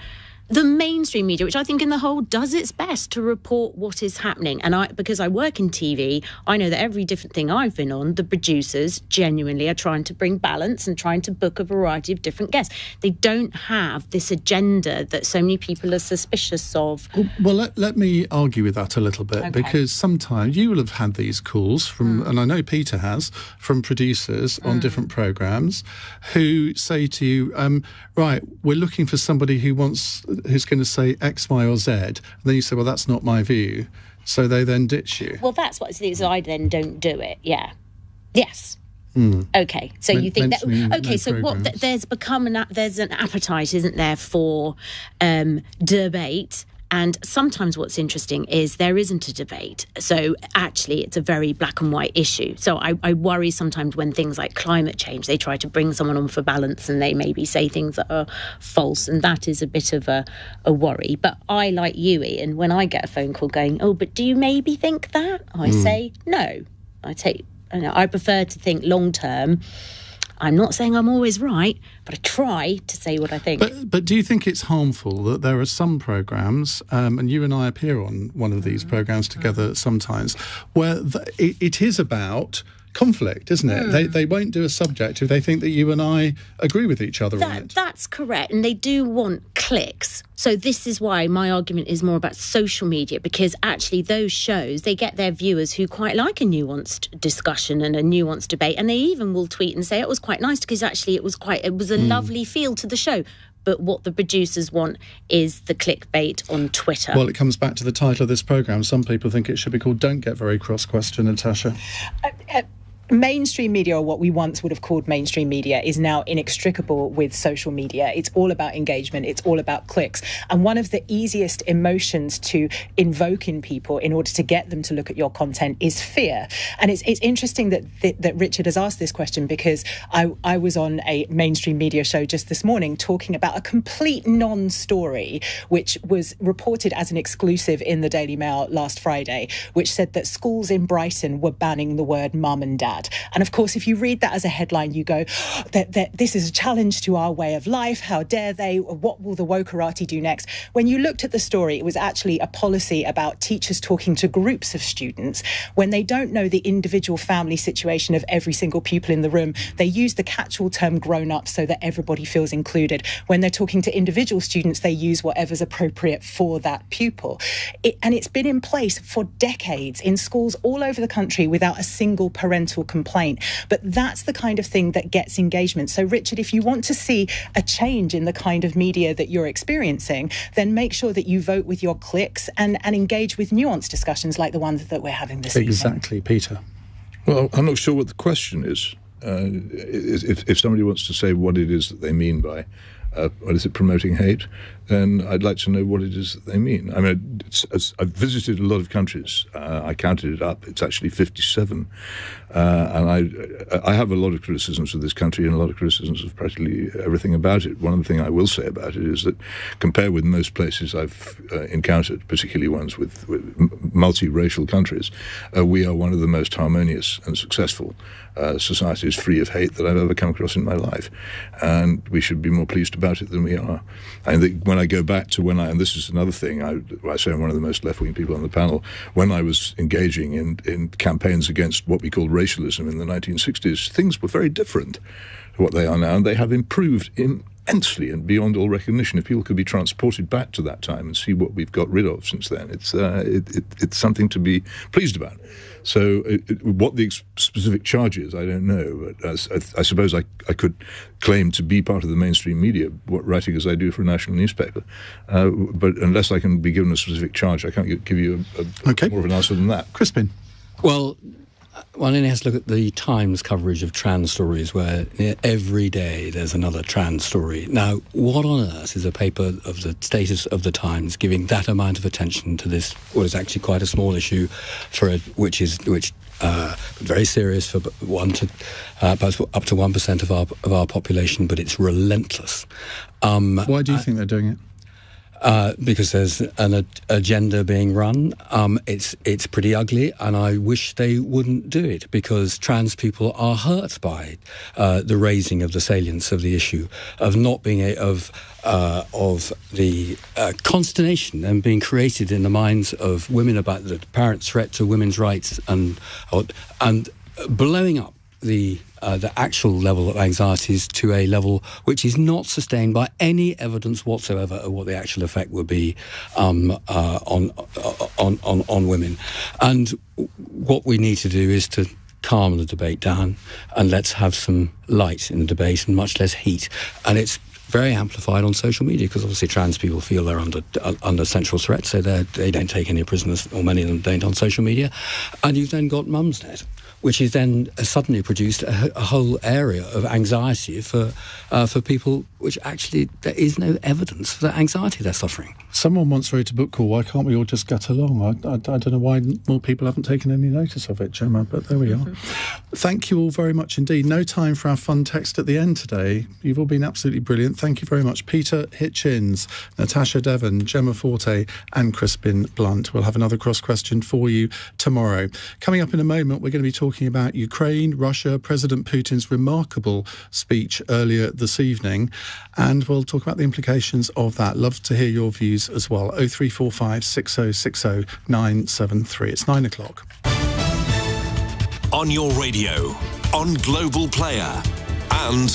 the mainstream media, which I think in the whole does its best to report what is happening. And because I work in TV, I know that every different thing I've been on, the producers genuinely are trying to bring balance and trying to book a variety of different guests. They don't have this agenda that so many people are suspicious of. Well, let me argue with that a little bit, because sometimes you will have had these calls from, and I know Peter has, from producers on different programmes who say to you, right, we're looking for somebody who's going to say X, Y or Z. And then you say, well, that's not my view. So they then ditch you. Well, that's what it is. I then don't do it. Yeah. Yes. Okay. So you think that... Okay, so what... There's an appetite, isn't there, for debate. And sometimes what's interesting is there isn't a debate. So actually, it's a very black and white issue. So I worry sometimes when things like climate change, they try to bring someone on for balance and they maybe say things that are false. And that is a bit of a worry. But I, like you, Ian, when I get a phone call going, oh, but do you maybe think that? I say, no. I prefer to think long term. I'm not saying I'm always right, but I try to say what I think. But do you think it's harmful that there are some programmes, and you and I appear on one of these programmes together sometimes, where it is about conflict, isn't it? They won't do a subject if they think that you and I agree with each other on it. That's correct. And they do want clicks. So this is why my argument is more about social media, because actually those shows, they get their viewers who quite like a nuanced discussion and a nuanced debate. And they even will tweet and say it was quite nice because actually it was a lovely feel to the show. But what the producers want is the clickbait on Twitter. Well, it comes back to the title of this programme. Some people think it should be called Don't Get Very Cross Question, Natasha. Mainstream media, or what we once would have called mainstream media, is now inextricable with social media. It's all about engagement. It's all about clicks. And one of the easiest emotions to invoke in people in order to get them to look at your content is fear. And it's interesting that Richard has asked this question, because I was on a mainstream media show just this morning talking about a complete non-story, which was reported as an exclusive in the Daily Mail last Friday, which said that schools in Brighton were banning the word mum and dad. bad. And of course, if you read that as a headline, you go, that this is a challenge to our way of life. How dare they? What will the wokerati do next? When you looked at the story, it was actually a policy about teachers talking to groups of students. When they don't know the individual family situation of every single pupil in the room, they use the catch-all term grown-up so that everybody feels included. When they're talking to individual students, they use whatever's appropriate for that pupil. And it's been in place for decades in schools all over the country without a single parental complaint. But that's the kind of thing that gets engagement. So, Richard, if you want to see a change in the kind of media that you're experiencing, then make sure that you vote with your clicks and engage with nuanced discussions like the ones that we're having this evening. Exactly, Peter. Well, I'm not sure what the question is. If somebody wants to say what it is that they mean by what is it, promoting hate, then I'd like to know what it is that they mean. I mean, I've visited a lot of countries. I counted it up. It's actually 57. And I have a lot of criticisms of this country and a lot of criticisms of practically everything about it. One of the things I will say about it is that compared with most places I've encountered, particularly ones with multiracial countries, we are one of the most harmonious and successful societies free of hate that I've ever come across in my life. And we should be more pleased about it than we are. I think when I go back to and this is another thing, I say I'm one of the most left-wing people on the panel, when I was engaging in campaigns against what we called racialism in the 1960s, things were very different to what they are now, and they have improved immensely and beyond all recognition. If people could be transported back to that time and see what we've got rid of since then, it's something to be pleased about. So what the specific charge is, I don't know. But I suppose I could claim to be part of the mainstream media, writing as I do for a national newspaper. But unless I can be given a specific charge, I can't give you more of an answer than that. Crispin. Well, one only has to look at the Times coverage of trans stories, where every day there's another trans story. Now, what on earth is a paper of the status of the Times giving that amount of attention to this, what is actually quite a small issue, which very serious for up to 1% of our population, but it's relentless. Why do you think they're doing it? Because there's an agenda being run. It's pretty ugly, and I wish they wouldn't do it, because trans people are hurt by the raising of the salience of the issue, of not being of the consternation and being created in the minds of women about the apparent threat to women's rights, and blowing up the actual level of anxieties to a level which is not sustained by any evidence whatsoever of what the actual effect would be on women. And what we need to do is to calm the debate down, and let's have some light in the debate and much less heat. And it's very amplified on social media, because obviously trans people feel they're under central threat, so they don't take any prisoners, or many of them don't, on social media. And you've then got Mumsnet, which is then suddenly produced a whole area of anxiety for people, which actually there is no evidence for the anxiety they're suffering. Someone once wrote a book called "Why Can't We All Just Get Along?" I don't know why more people haven't taken any notice of it, Jemma, but there we are. Thank you all very much indeed. No time for our fun text at the end today. You've all been absolutely brilliant. Thank you very much. Peter Hitchens, Natasha Devon, Jemma Forte and Crispin Blunt. We'll have another cross question for you tomorrow. Coming up in a moment, we're going to be talking about Ukraine, Russia, President Putin's remarkable speech earlier this evening, and we'll talk about the implications of that. Love to hear your views as well. 0345 6060 973. It's 9 o'clock. On your radio, on Global Player, and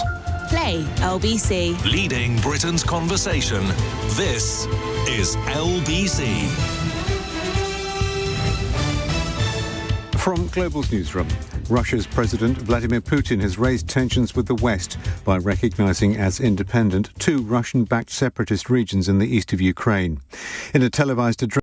Play LBC. Leading Britain's conversation. This is LBC. From Global's newsroom, Russia's President Vladimir Putin has raised tensions with the West by recognizing as independent 2 Russian-backed separatist regions in the east of Ukraine. In a televised address,